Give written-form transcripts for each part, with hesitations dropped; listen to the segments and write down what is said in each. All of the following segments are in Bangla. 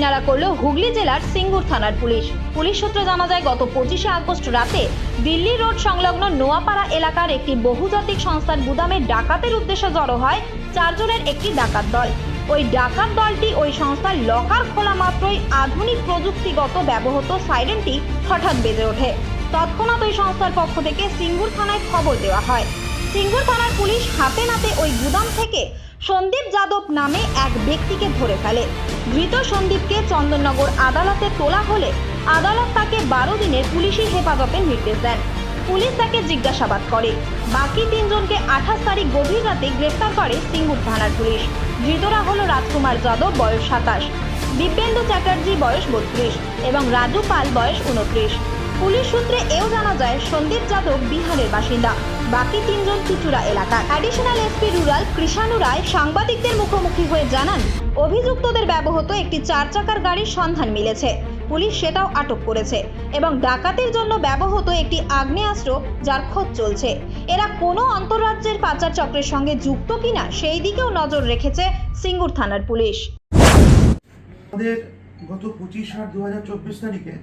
কিনারা করল হুগলি জেলার সিঙ্গুর থানার পুলিশ। পুলিশ সূত্রে জানা যায়, গত 25শে আগস্ট রাতে দিল্লি রোড সংলগ্ন নোয়াপাড়া এলাকার একটি বহুজাতিক সংস্থার গুদামে ডাকাতের উদ্দেশ্যে জড়ো হয় 4 জনের একটি ডাকাত দল। ওই ডাকাত দলটি ওই সংস্থার লকার খোলা মাত্রই আধুনিক প্রযুক্তিগত ব্যবহৃত সাইরেনটি হঠাৎ বেজে ওঠে। তৎক্ষণাৎ ওই সংস্থার পক্ষ থেকে সিঙ্গুর থানায় খবর দেওয়া হয়। সিঙ্গুর থানার পুলিশ হাতে নাতে ওই গুদাম থেকে সন্দীপ যাদব নামে এক ব্যক্তিকে ধরে ফেলে। ধৃত সন্দীপকে চন্দননগর আদালতে তোলা হলে আদালত তাকে 12 দিনের পুলিশি হেফাজতের নির্দেশ দেন। পুলিশ তাকে জিজ্ঞাসাবাদ করে। বাকি 3 জনকে 28 তারিখ গভীর রাতে গ্রেফতার করে সিঙ্গুর থানার পুলিশ। ধৃতরা হলো রাজকুমার যাদব, বয়স 27, দিব্যেন্দু চ্যাটার্জি, বয়স 32 এবং রাজু পাল, বয়স 29। পুলিশ সূত্রে এও জানা যায়, সন্দীপ যাদব বিহারের বাসিন্দা, বাকি 3 জন চুচুড়া এলাকার। অ্যাডিশনাল এসপি রুরাল কৃষাণু রায় সাংবাদিকদের মুখোমুখি হয়ে জানান, অভিযুক্তদের ব্যবহৃত একটি 4 চাকার গাড়ির সন্ধান মিলেছে। পুলিশ সেটাও আটক করেছে এবং ডাকাতির জন্য ব্যবহৃত একটি আগ্নেয়াস্ত্র, যার খোঁজ চলছে। এরা কোনো আন্তঃরাজ্যের পাচার চক্রের সঙ্গে যুক্ত কিনা সেই দিকেও নজর রেখেছে সিঙ্গুর থানার পুলিশ। আমাদের গত 25/8/2024 তারিখে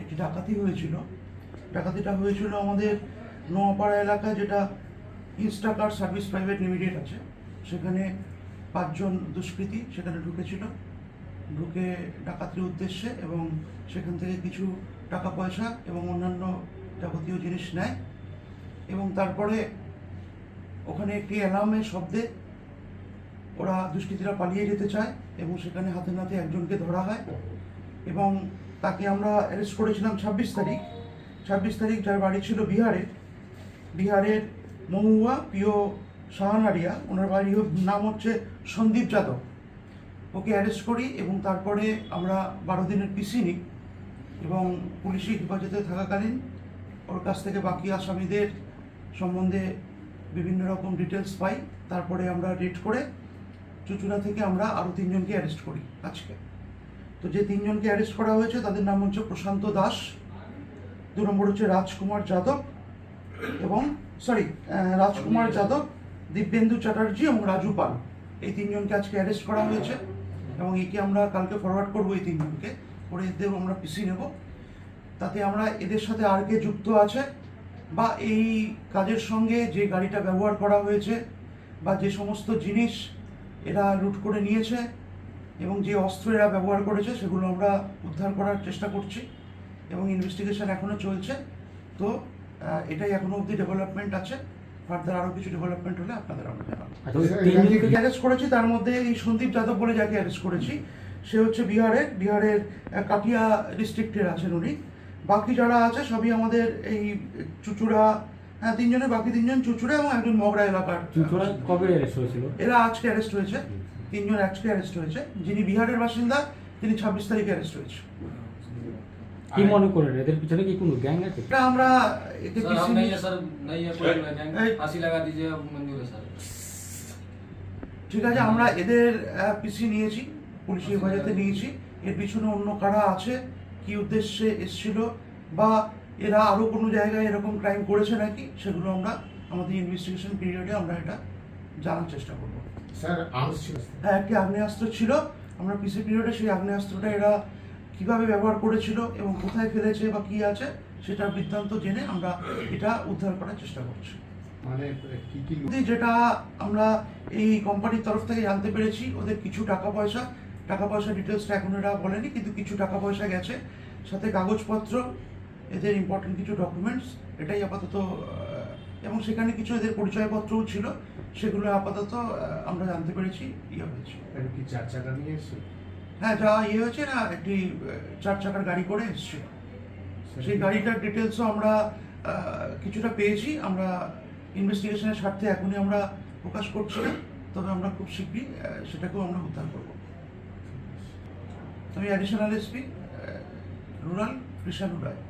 একটি ডাকাতি হয়েছিল। ডাকাতিটা হয়েছিল আমাদের নোয়াপাড়া এলাকায়, যেটা ইনস্টাকার সার্ভিস প্রাইভেট লিমিটেড আছে। সেখানে 5 জন দুষ্কৃতী সেখানে ঢুকেছিল, ঢুকে ডাকাতির উদ্দেশ্যে এবং সেখান থেকে কিছু টাকা পয়সা এবং অন্যান্য যাবতীয় জিনিস নেয়। এবং তারপরে ওখানে একটি অ্যালার্মের শব্দে ওরা দুষ্কৃতীরা পালিয়ে যেতে চায় এবং সেখানে হাতে নাতে একজনকে ধরা হয় এবং তাকে আমরা অ্যারেস্ট করেছিলাম 26 তারিখ, যার বাড়ি ছিল বিহারের মহুয়া প্রিয় সাহানারিয়া। ওনার বাড়ি নাম হচ্ছে সন্দীপ যাদব। ওকে অ্যারেস্ট করি এবং তারপরে আমরা 12 দিনের পিসি নিই এবং পুলিশি হেফাজতে থাকাকালীন ওর কাছ থেকে বাকি আসামিদের সম্বন্ধে বিভিন্ন রকম ডিটেলস পাই। তারপরে আমরা রেড করে চুচুড়া থেকে আমরা আরও 3 জনকে অ্যারেস্ট করি আজকে। তো যে 3 জনকে অ্যারেস্ট করা হয়েছে তাদের নাম হচ্ছে প্রশান্ত দাস, 2 নম্বর হচ্ছে রাজকুমার যাদব, দিব্যেন্দু চ্যাটার্জি এবং রাজু পাল। এই 3 জনকে আজকে অ্যারেস্ট করা হয়েছে এবং একে আমরা কালকে ফরওয়ার্ড করবো। এই 3 জনকে করে এদের আমরা পিসি নেব। তাতে আমরা এদের সাথে আর কে যুক্ত আছে বা এই কাজের সঙ্গে যে গাড়িটা ব্যবহার করা হয়েছে বা যে সমস্ত জিনিস এরা লুট করে নিয়েছে এবং যে অস্ত্র এরা ব্যবহার করেছে সেগুলো আমরা উদ্ধার করার চেষ্টা করছি এবং ইনভেস্টিগেশন এখনও চলছে। তো এটাই এখনো অবধি ডেভেলপমেন্ট আছে। ফার্দার আরও কিছু ডেভেলপমেন্ট হলে আপনাদের আমরা জানাবো। অ্যারেস্ট করেছি তার মধ্যে এই সন্দীপ যাদব বলে যাকে অ্যারেস্ট করেছি, সে হচ্ছে বিহারের কাটিয়া ডিস্ট্রিক্টের আছেন উনি। বাকি যারা আছে সবই আমাদের এই চুচুড়া, 3 জনের, বাকি 3 জন চুচুড়া এবং একজন মগরা এলাকার। কবে অ্যারেস্ট হয়েছিল? এরা আজকে অ্যারেস্ট হয়েছে, 3 জন আজকে অ্যারেস্ট হয়েছে। যিনি বিহারের বাসিন্দা তিনি 26 তারিখে অ্যারেস্ট হয়েছে। কি মনে করেন এদের পিছনে কি কোনো গ্যাং আছে? এটা আমরা একে পিসি ঠিক আছে, আমরা এদের পিসি নিয়েছি, পুলিশি হেফাজতে নিয়েছি। এর পিছনে অন্য কারা আছে, কি উদ্দেশ্যে এসেছিল বা এরা আরও কোনো জায়গায় এরকম ক্রাইম করেছে নাকি, সেগুলো আমরা আমাদের ইনভেস্টিগেশন পিরিয়ডে আমরা এটা জানার চেষ্টা করবো। স্যার, আর্মস ছিল? হ্যাঁ, একটি আগ্নেয়াস্ত্র ছিল। আমরা পিসি পিরিয়ডে সেই আগ্নেয়াস্ত্রটা এরা কিভাবে ব্যবহার করেছিল এবং কোথায় ফেলেছে বা কি আছে সেটার বৃত্তান্ত জেনে আমরা এটা উদ্ধার করার চেষ্টা করছি। মানে কি যেটা আমরা এই কোম্পানির তরফ থেকে জানতে পেরেছি, ওদের কিছু টাকা পয়সা ডিটেলসটা এখন এরা বলেনি, কিন্তু কিছু টাকা পয়সা গেছে, সাথে কাগজপত্র, এদের ইম্পর্টেন্ট কিছু ডকুমেন্টস, এটাই আপাতত। এবং সেখানে কিছু এদের পরিচয়পত্রও ছিল, সেগুলো আপাতত আমরা জানতে পেরেছি হয়েছে। কি 4 চাকা নিয়ে এসেছে? হ্যাঁ, যা হয়েছে না, একটি 4 চাকার গাড়ি করে এসেছিল। সেই গাড়িটার ডিটেলসও আমরা কিছুটা পেয়েছি। আমরা ইনভেস্টিগেশনের স্বার্থে এখনই আমরা প্রকাশ করছি না, তবে আমরা খুব শীঘ্রই সেটাকেও আমরা উদ্ধার করব। আমি অ্যাডিশনাল এসপি রুরাল কৃষাণু রায়।